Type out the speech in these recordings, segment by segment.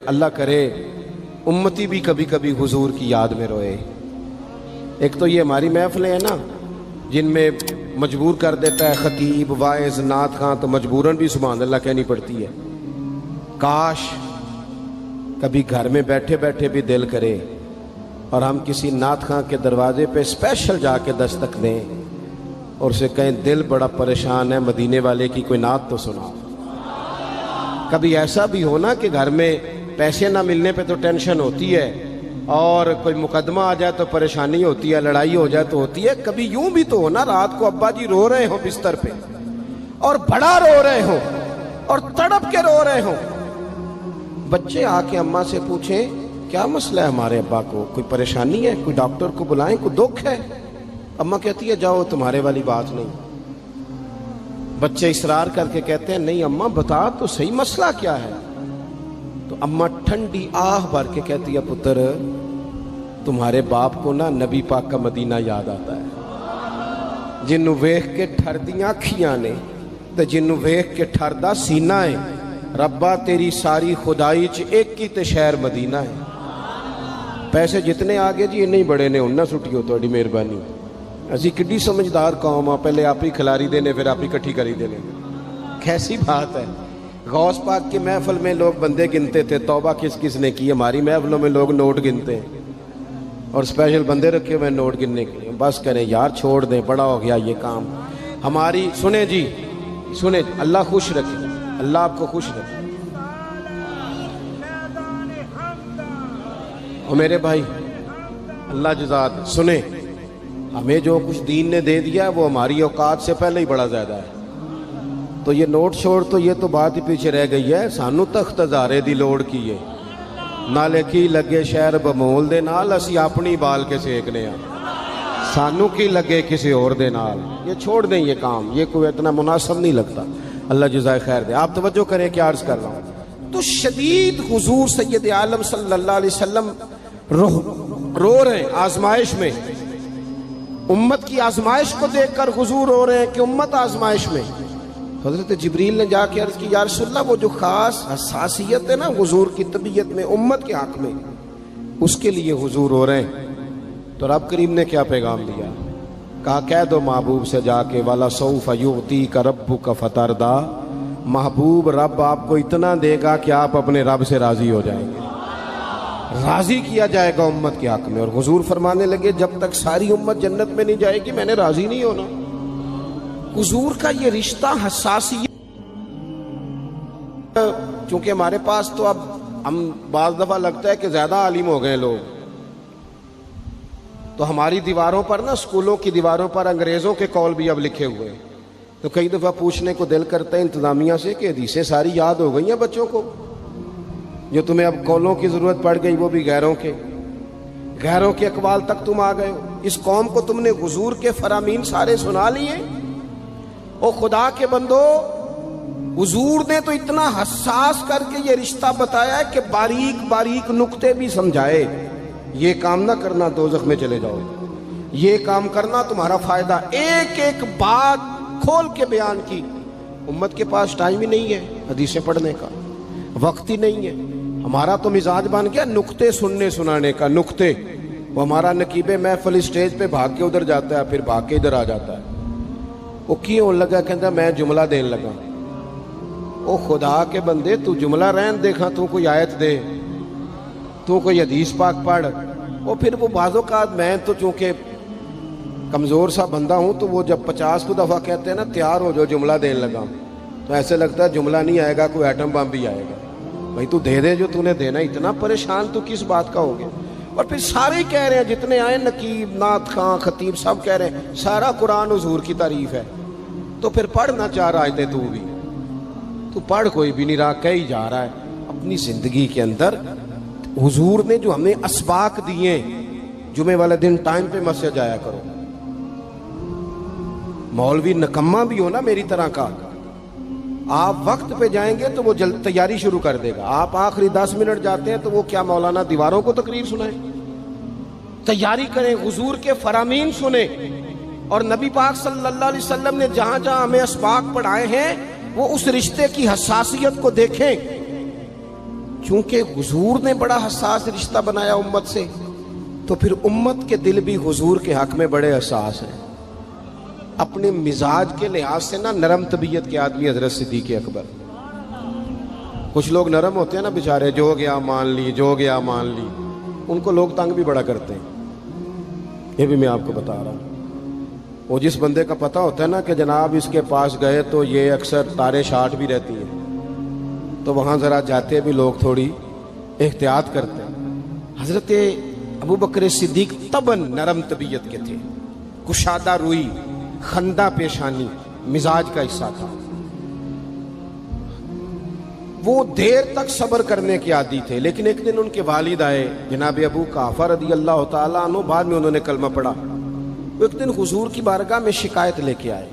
اللہ کرے امتی بھی کبھی کبھی حضور کی یاد میں روئے۔ ایک تو یہ ہماری محفلیں ہیں نا جن میں مجبور کر دیتا ہے خطیب واعظ نعت خواں، تو مجبوراً بھی سبحان اللہ کہنی پڑتی ہے۔ کاش کبھی گھر میں بیٹھے بیٹھے بھی دل کرے اور ہم کسی نعت خواں کے دروازے پہ اسپیشل جا کے دستک دیں اور اسے کہیں دل بڑا پریشان ہے، مدینے والے کی کوئی نعت تو سنا۔ کبھی ایسا بھی ہونا کہ گھر میں پیسے نہ ملنے پہ تو ٹینشن ہوتی ہے، اور کوئی مقدمہ آ جائے تو پریشانی ہوتی ہے، لڑائی ہو جائے تو ہوتی ہے۔ کبھی یوں بھی تو ہونا رات کو ابا جی رو رہے ہوں بستر پہ اور بڑا رو رہے ہوں اور تڑپ کے رو رہے ہوں، بچے آ کے اماں سے پوچھیں کیا مسئلہ ہے ہمارے ابا کو، کوئی پریشانی ہے، کوئی ڈاکٹر کو بلائیں، کوئی دکھ ہے؟ اماں کہتی ہے جاؤ تمہارے والی بات نہیں۔ بچے اصرار کر کے کہتے ہیں نہیں اماں بتا تو صحیح مسئلہ کیا ہے؟ تو اماں ٹھنڈی آہ بھر کے کہتی ہے پتر تمہارے باپ کو نا نبی پاک کا مدینہ یاد آتا ہے، جنوں ویکھ کے ٹھردیاں اکھیاں نے تے جنوں ویکھ کے ٹھردا سینہ ہے، ربا تیری ساری خدائی چ ایک ہی تے شہر مدینہ ہے۔ پیسے جتنے آگے جی نہیں بڑے نے انہاں سٹیو تہاڈی مہربانی، اسی کڈی سمجھدار قوم آ، پہلے آپ ہی کھلاری دینے پھر آپ ہی کٹھی کری دینے۔ کیسی بات ہے، غوث پاک کی محفل میں لوگ بندے گنتے تھے، توبہ کس کس نے کی، ہماری محفلوں میں لوگ نوٹ گنتے ہیں اور اسپیشل بندے رکھے ہوئے نوٹ گننے کے لیے۔ بس کریں یار چھوڑ دیں، بڑا ہو گیا یہ کام ہماری۔ سنیں جی سنیں، اللہ خوش رکھے، اللہ آپ کو خوش رکھے۔ اور میرے بھائی اللہ جزات سنیں، ہمیں جو کچھ دین نے دے دیا ہے وہ ہماری اوقات سے پہلے ہی بڑا زیادہ ہے، تو یہ نوٹ چھوڑ تو یہ تو بات ہی پیچھے رہ گئی ہے۔ سانو تخت ہزارے دی لوڑ کی ہے، نالے کی لگے شہر بمول دے نال اسی اپنی بال کے سیکنے ہیں، سانو کی لگے کسی اور دے نال۔ یہ چھوڑ دیں یہ کام، یہ کوئی اتنا مناسب نہیں لگتا۔ اللہ جزائے خیر دے۔ آپ توجہ کریں کہ عرض کر رہا ہوں تو شدید حضور سید عالم صلی اللہ علیہ وسلم رو رہے ہیں آزمائش میں، امت کی آزمائش کو دیکھ کر حضور رو رہے ہیں کہ امت آزمائش میں۔ حضرت جبریل نے جا کے عرض کی یا رسول اللہ وہ جو خاص حساسیت ہے نا حضور کی طبیعت میں امت کے حق میں، اس کے لیے حضور رو رہے ہیں۔ تو رب کریم نے کیا پیغام دیا؟ کہا کہہ دو محبوب سے جا کے وَلَسَوْفَ يُعْطِيكَ رَبُّكَ فَتَرْضَىٰ، محبوب رب آپ کو اتنا دے گا کہ آپ اپنے رب سے راضی ہو جائیں گے، راضی کیا جائے گا امت کے حق میں۔ اور حضور فرمانے لگے جب تک ساری امت جنت میں نہیں جائے گی میں نے راضی نہیں ہونا۔ حضور کا یہ رشتہ حساسیت، چونکہ ہمارے پاس تو اب ہم بعض دفعہ لگتا ہے کہ زیادہ عالم ہو گئے لوگ، تو ہماری دیواروں پر نا اسکولوں کی دیواروں پر انگریزوں کے قول بھی اب لکھے ہوئے ہیں، تو کئی دفعہ پوچھنے کو دل کرتا ہے انتظامیہ سے کہ حدیثیں ساری یاد ہو گئی ہیں بچوں کو، جو تمہیں اب قولوں کی ضرورت پڑ گئی وہ بھی غیروں کے اقوال تک تم آ گئے ہو۔ اس قوم کو تم نے حضور کے فرامین سارے سنا لیے۔ او خدا کے بندو، حضور نے تو اتنا حساس کر کے یہ رشتہ بتایا ہے کہ باریک باریک نقطے بھی سمجھائے، یہ کام نہ کرنا دوزخ میں چلے جاؤ، یہ کام کرنا تمہارا فائدہ، ایک ایک بات کھول کے بیان کی۔ امت کے پاس ٹائم ہی نہیں ہے حدیثیں پڑھنے کا، وقت ہی نہیں ہے۔ ہمارا تو مزاج بن گیا نقطے سننے سنانے کا، نقطے۔ وہ ہمارا نقیب محفل اسٹیج پہ بھاگ کے ادھر جاتا ہے، پھر بھاگ کے ادھر آ جاتا ہے۔ وہ کیوں لگا کہتا میں جملہ دین لگا۔ او خدا کے بندے تو جملہ رہن دیکھا، تو کوئی آیت دے، تو کوئی حدیث پاک پڑھ۔ اور پھر وہ بعض اوقات میں تو چونکہ کمزور سا بندہ ہوں تو وہ جب 50 کو دفعہ کہتے ہیں نا تیار ہو جو جملہ دین لگا، تو ایسے لگتا ہے جملہ نہیں آئے گا کوئی ایٹم بم بھی آئے گا۔ بھائی تو دے دے جو تو نے دینا، اتنا پریشان تو کس بات کا ہو گیا؟ اور پھر سارے کہہ رہے ہیں جتنے آئے نقیب نعت خواں خطیب سب کہہ رہے ہیں سارا قرآن حضور کی تعریف ہے، تو پھر پڑھنا چاہ رہا ہے تو بھی تو پڑھ کوئی بھی نہیں رہا، کہی جا رہا ہے اپنی زندگی کے اندر۔ حضور نے جو ہمیں اسباق دیے، جمعے والے دن ٹائم پہ مسجد جایا کرو، مولوی نکمہ بھی ہو نا میری طرح کا، آپ وقت پہ جائیں گے تو وہ جلد تیاری شروع کر دے گا، آپ آخری 10 منٹ جاتے ہیں تو وہ کیا مولانا دیواروں کو تقریر سنائیں؟ تیاری کریں، حضور کے فرامین سنیں، اور نبی پاک صلی اللہ علیہ وسلم نے جہاں جہاں ہمیں اسباق پڑھائے ہیں وہ اس رشتے کی حساسیت کو دیکھیں۔ کیونکہ حضور نے بڑا حساس رشتہ بنایا امت سے، تو پھر امت کے دل بھی حضور کے حق میں بڑے حساس ہیں۔ اپنے مزاج کے لحاظ سے نا نرم طبیعت کے آدمی حضرت صدیق اکبر۔ کچھ لوگ نرم ہوتے ہیں نا بیچارے، جو گیا مان لی، جو گیا مان لی، ان کو لوگ تنگ بھی بڑا کرتے ہیں۔ یہ بھی میں آپ کو بتا رہا ہوں۔ وہ جس بندے کا پتہ ہوتا ہے نا کہ جناب اس کے پاس گئے تو یہ اکثر تارے شاٹ بھی رہتی ہیں، تو وہاں ذرا جاتے بھی لوگ تھوڑی احتیاط کرتے ہیں۔ حضرت ابو بکر صدیق طبعاً نرم طبیعت کے تھے، کشادہ روئی، خندہ پیشانی مزاج کا حصہ تھا۔ وہ دیر تک صبر کرنے کے عادی تھے، لیکن ایک دن ان کے والد آئے جناب ابو قحافہ رضی اللہ تعالیٰ عنہ، بعد میں انہوں نے کلمہ پڑھا۔ وہ ایک دن حضور کی بارگاہ میں شکایت لے کے آئے۔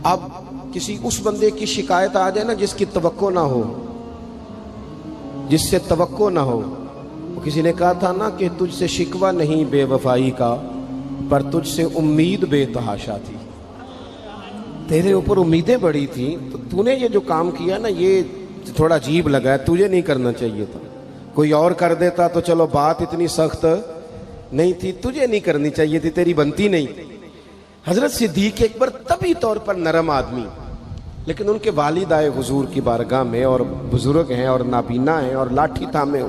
اب کسی اس بندے کی شکایت آ جائے نا جس کی توقع نہ ہو، جس سے توقع نہ ہو، کسی نے کہا تھا نا کہ تجھ سے شکوہ نہیں بے وفائی کا، پر تجھ سے امید بے تحاشا تھی۔ تیرے اوپر امیدیں بڑی تھیں، تو تو نے یہ جو کام کیا نا یہ تھوڑا عجیب لگا ہے، تجھے نہیں کرنا چاہیے تھا۔ کوئی اور کر دیتا تو چلو بات اتنی سخت نہیں تھی، تجھے نہیں کرنی چاہیے تھی، تیری بنتی نہیں تھی۔ حضرت صدیق اکبر طبی طور پر نرم آدمی، لیکن ان کے والد آئے حضور کی بارگاہ میں، اور بزرگ ہیں اور نابینا ہیں اور لاٹھی تھامے ہو،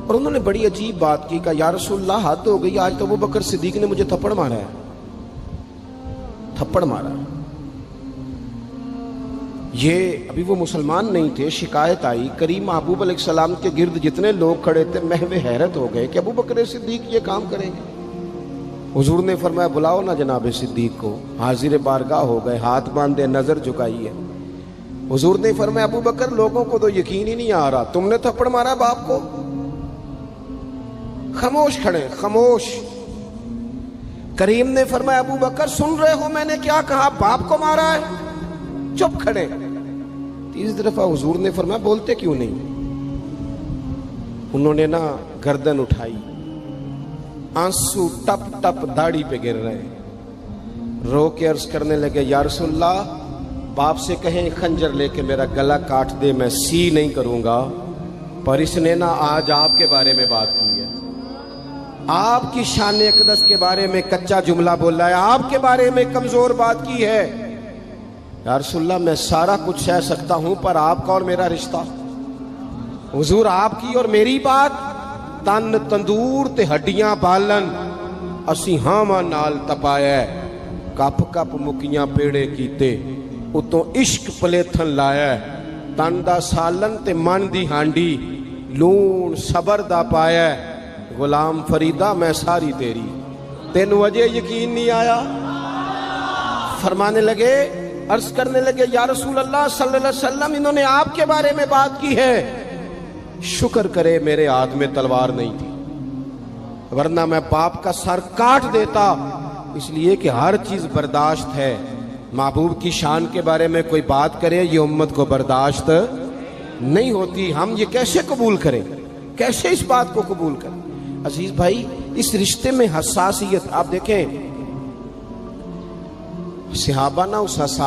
اور انہوں نے بڑی عجیب بات کی، کہا یا رسول اللہ حد ہو گئی، آج تو ابو بکر صدیق نے مجھے تھپڑ مارا ہے، تھپڑ مارا ہے۔ یہ ابھی وہ مسلمان نہیں تھے، شکایت آئی، کریم محبوب علیہ السلام کے گرد جتنے لوگ کھڑے تھے محو حیرت ہو گئے کہ ابو بکر صدیق یہ کام کریں گے۔ حضور نے فرمایا بلاؤ نا جناب صدیق کو، حاضر بارگاہ ہو گئے، ہاتھ باندھے، نظر جھکائی ہے۔ حضور نے فرمایا ابو بکر لوگوں کو تو یقین ہی نہیں آ رہا، تم نے تھپڑ مارا باپ کو؟ خاموش کھڑے، خاموش۔ کریم نے فرمایا ابو بکر سن رہے ہو میں نے کیا کہا، باپ کو مارا ہے؟ چپ کھڑے۔ تیسری دفعہ حضور نے فرمایا بولتے کیوں نہیں؟ انہوں نے نا گردن اٹھائی، آنسو ٹپ ٹپ داڑھی پہ گر رہے، رو کے عرض کرنے لگے یا رسول اللہ باپ سے کہیں خنجر لے کے میرا گلا کاٹ دے، میں سی نہیں کروں گا، پر اس نے نا آج آپ کے بارے میں بات کی ہے، آپ کی شان اقدس کے بارے میں کچا جملہ بولا ہے، آپ کے بارے میں کمزور بات کی ہے۔ یا رسول اللہ میں سارا کچھ سہ سکتا ہوں، پر آپ کا اور میرا رشتہ، حضور آپ کی اور میری بات، تن تندور تے ہڈیاں بالن، اسی ہاواں نال تپایا، کپ کپ مکیاں پیڑے کیتے، اتوں عشق پلیتھن لایا، تن دا سالن تے من دی ہانڈی، لون صبر دا پایا، غلام فریدہ میں ساری تیری، تین وجہ یقین نہیں آیا؟ فرمانے لگے، عرض کرنے لگے یا رسول اللہ صلی اللہ علیہ وسلم انہوں نے آپ کے بارے میں بات کی ہے، شکر کرے میرے ہاتھ میں تلوار نہیں تھی، ورنہ میں باپ کا سر کاٹ دیتا، اس لیے کہ ہر چیز برداشت ہے، محبوب کی شان کے بارے میں کوئی بات کرے یہ امت کو برداشت نہیں ہوتی، ہم یہ کیسے قبول کریں، کیسے اس بات کو قبول کریں؟ عزیز بھائی اس رشتے میں حساسیت آپ دیکھیں، صحابہ نا اس حساسیت